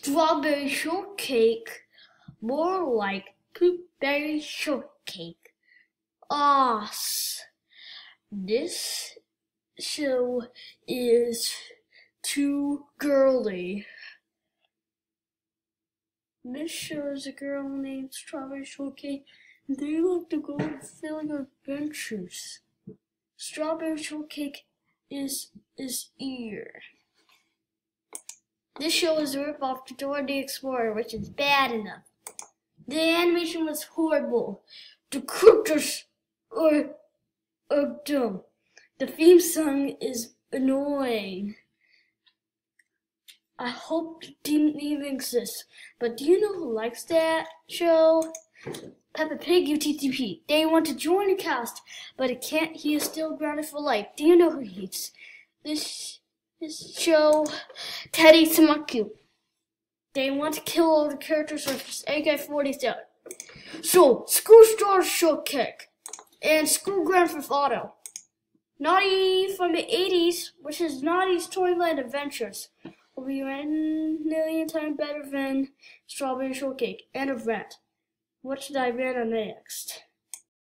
strawberry shortcake, more like blueberry shortcake. This show is too girly. This shows a girl named Strawberry Shortcake, and they like to go on thrilling adventures. Strawberry Shortcake is ear. This show is a ripoff to Dora the Explorer, which is bad enough. The animation was horrible. The characters are dumb. The theme song is annoying. I hope it didn't even exist. But do you know who likes that show? Peppa Pig UTTP. They want to join the cast, but it can't. He is still grounded for life. Do you know who he hates? This show, Teddy Samaku. They want to kill all the characters with this AK-47. So, screw Star Shortcake and screw Grand Theft Auto. Naughty from the 80s, which is Naughty's Toyland Adventures, will be a million times better than Strawberry Shortcake and a Rant. What should I rant on next?